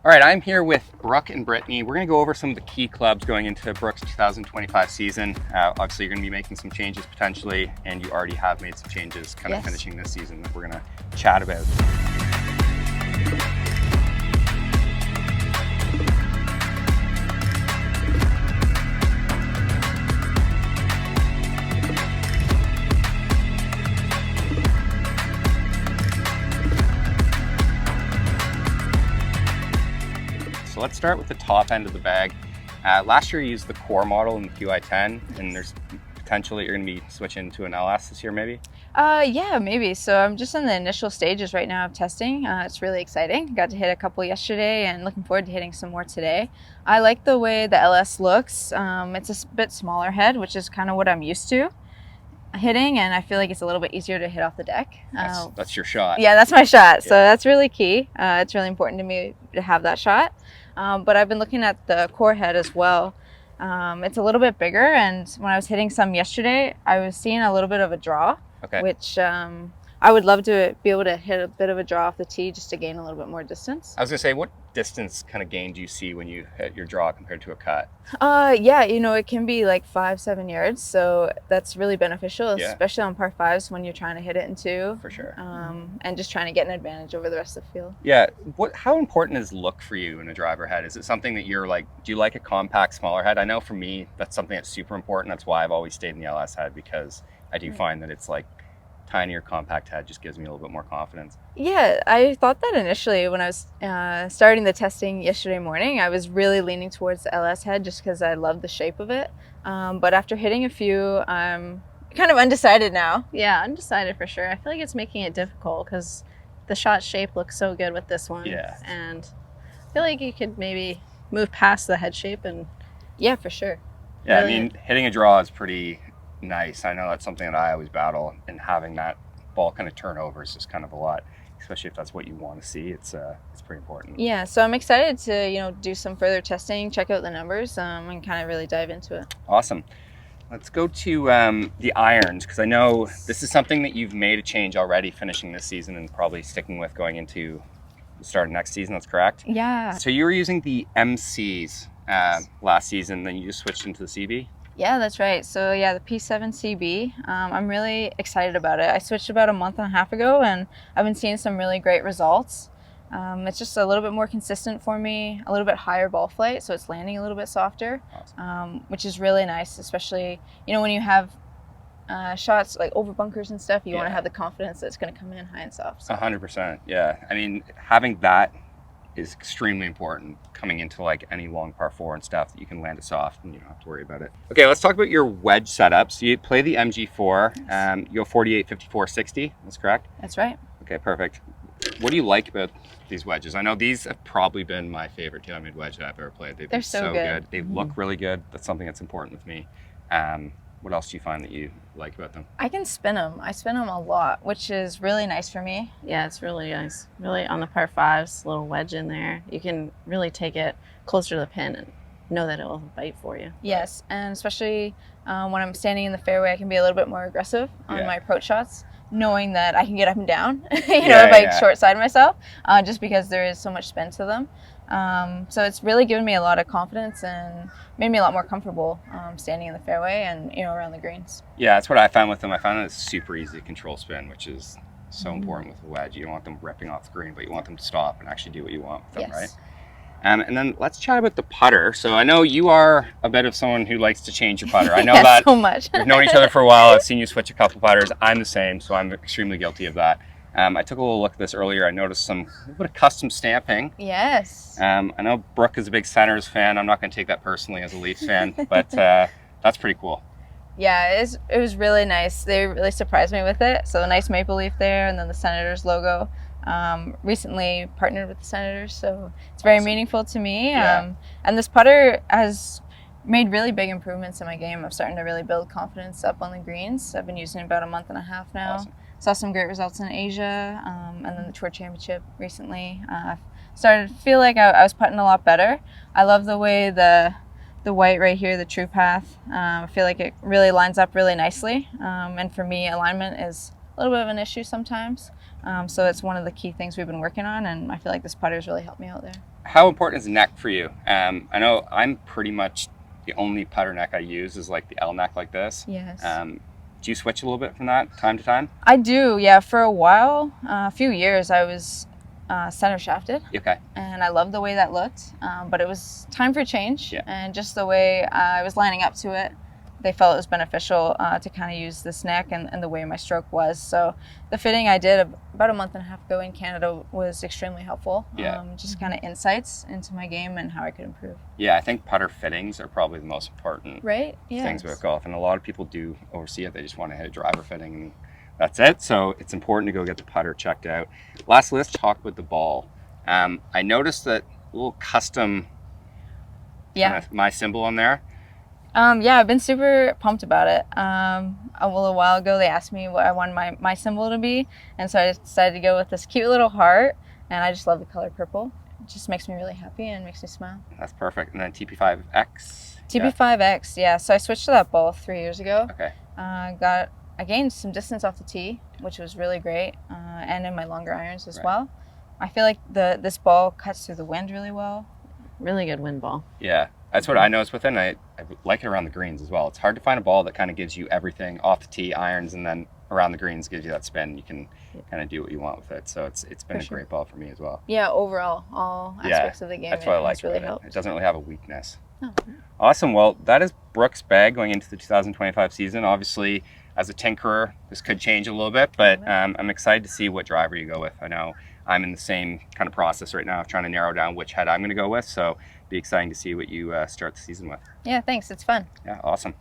All right, I'm here with Brooke and Brittany. We're going to go over some of the key clubs going into Brooke's 2025 season. Obviously, you're going to be making some changes potentially, and you already have made some changes kind of finishing this season that we're going to chat about. So let's start with the top end of the bag. Last year you used the core model in the QI10, and there's potentially you're going to be switching to an LS this year maybe? Yeah, maybe. So I'm just in the initial stages right now of testing. It's really exciting. Got to hit a couple yesterday and looking forward to hitting some more today. I like the way the LS looks. It's a bit smaller head, which is kind of what I'm used to hitting, and I feel like it's a little bit easier to hit off the deck. That's your shot. Yeah, that's my shot. So that's really key. It's really important to me to have that shot. But I've been looking at the core head as well. It's a little bit bigger, and when I was hitting some yesterday, I was seeing a little bit of a draw, which I would love to be able to hit a bit of a draw off the tee just to gain a little bit more distance. I was going to say, what distance kind of gain do you see when you hit your draw compared to a cut? Yeah, it can be like 5-7 yards, so that's really beneficial, especially on par fives when you're trying to hit it in two. For sure. And just trying to get an advantage over the rest of the field. Yeah. How important is look for you in a driver head? Is it something that you're like, do you like a compact, smaller head? I know for me, that's something that's super important. That's why I've always stayed in the LS head, because I do find that it's like tinier compact head just gives me a little bit more confidence. Yeah, I thought that initially when I was starting the testing yesterday morning. I was really leaning towards the LS head just because I love the shape of it. But after hitting a few, I'm kind of undecided now. Yeah, undecided for sure. I feel like it's making it difficult because the shot shape looks so good with this one. Yeah. And I feel like you could maybe move past the head shape and... Yeah, for sure. Yeah, really, I mean, hitting a draw is pretty nice. I know that's something that I always battle, and having that ball kind of turn over is just kind of a lot, especially if that's what you want to see. It's pretty important. Yeah, so I'm excited to do some further testing, check out the numbers, and kind of really dive into it. Awesome. Let's go to the irons, because I know this is something that you've made a change already finishing this season and probably sticking with going into the start of next season. That's correct? Yeah. So you were using the MCs last season, then you just switched into the CB? Yeah, that's right. So yeah, the P7 CB, I'm really excited about it. I switched about a month and a half ago, and I've been seeing some really great results. It's just a little bit more consistent for me, a little bit higher ball flight, so it's landing a little bit softer, which is really nice, especially when you have shots like over bunkers and stuff. You want to have the confidence that it's going to come in high and soft. So. 100%. Yeah, I mean, having that is extremely important coming into like any long par four and stuff, that you can land it soft and you don't have to worry about it. Okay, let's talk about your wedge setup. So you play the MG4, you go 48, 54, 60. That's correct? That's right. Okay, perfect. What do you like about these wedges? I know these have probably been my favorite TaylorMade wedge that I've ever played. They're so good. They look really good. That's something that's important with me. What else do you find that you like about them? I can spin them. I spin them a lot, which is really nice for me. Yeah, it's really nice. Really on the par fives, little wedge in there. You can really take it closer to the pin and know that it will bite for you. Yes, and especially when I'm standing in the fairway, I can be a little bit more aggressive on my approach shots, knowing that I can get up and down, if I short side myself, just because there is so much spin to them. So it's really given me a lot of confidence and made me a lot more comfortable standing in the fairway and around the greens. Yeah, that's what I found with them. I found that it's super easy to control spin, which is so important with a wedge. You don't want them ripping off the green, but you want them to stop and actually do what you want with them, right? And then let's chat about the putter. So I know you are a bit of someone who likes to change your putter. I know that so much. We've known each other for a while. I've seen you switch a couple putters. I'm the same, so I'm extremely guilty of that. I took a little look at this earlier. I noticed a little bit of custom stamping. Yes. I know Brooke is a big Senators fan. I'm not going to take that personally as a Leafs fan, but that's pretty cool. Yeah, it was really nice. They really surprised me with it. So a nice maple leaf there, and then the Senators logo. Recently partnered with the Senators, so it's very meaningful to me. And this putter has made really big improvements in my game. I'm starting to really build confidence up on the greens. I've been using it about a month and a half now. Awesome. Saw some great results in Asia, and then the Tour Championship recently. Started to feel like I was putting a lot better. I love the way the white right here, the True Path, I feel like it really lines up really nicely. And for me, alignment is a little bit of an issue sometimes. So it's one of the key things we've been working on, and I feel like this putter's really helped me out there. How important is neck for you? I know I'm pretty much the only putter neck I use is like the L neck like this. Yes. Do you switch a little bit from that time to time? I do, yeah. For a while, a few years, I was center shafted. Okay. And I loved the way that looked, but it was time for change. Yeah. And just the way I was lining up to it, they felt it was beneficial to kind of use this neck and the way my stroke was. So the fitting I did about a month and a half ago in Canada was extremely helpful. Yeah. Just kind of insights into my game and how I could improve. Yeah, I think putter fittings are probably the most important things about golf. And a lot of people do oversee it. They just want to hit a driver fitting and that's it. So it's important to go get the putter checked out. Lastly, let's talk about the ball. I noticed that little custom my symbol on there. Yeah, I've been super pumped about it. A little while ago, they asked me what I wanted my symbol to be, and so I decided to go with this cute little heart, and I just love the color purple. It just makes me really happy and makes me smile. That's perfect. And then TP5X? TP5X, yeah. So I switched to that ball 3 years ago. Okay. I gained some distance off the tee, which was really great, and in my longer irons as well. I feel like this ball cuts through the wind really well. Really good wind ball. Yeah. That's what I noticed with it, and I like it around the greens as well. It's hard to find a ball that kind of gives you everything off the tee, irons, and then around the greens gives you that spin. You can kind of do what you want with it. So it's been a great ball for me as well. Yeah, overall, all aspects of the game. That's what I like really about it. It doesn't really have a weakness. Oh. Awesome. Well, that is Brooke's bag going into the 2025 season. Obviously, as a tinkerer, this could change a little bit, but I'm excited to see what driver you go with. I know I'm in the same kind of process right now of trying to narrow down which head I'm going to go with. So be exciting to see what you start the season with. Yeah, thanks. It's fun. Yeah, awesome.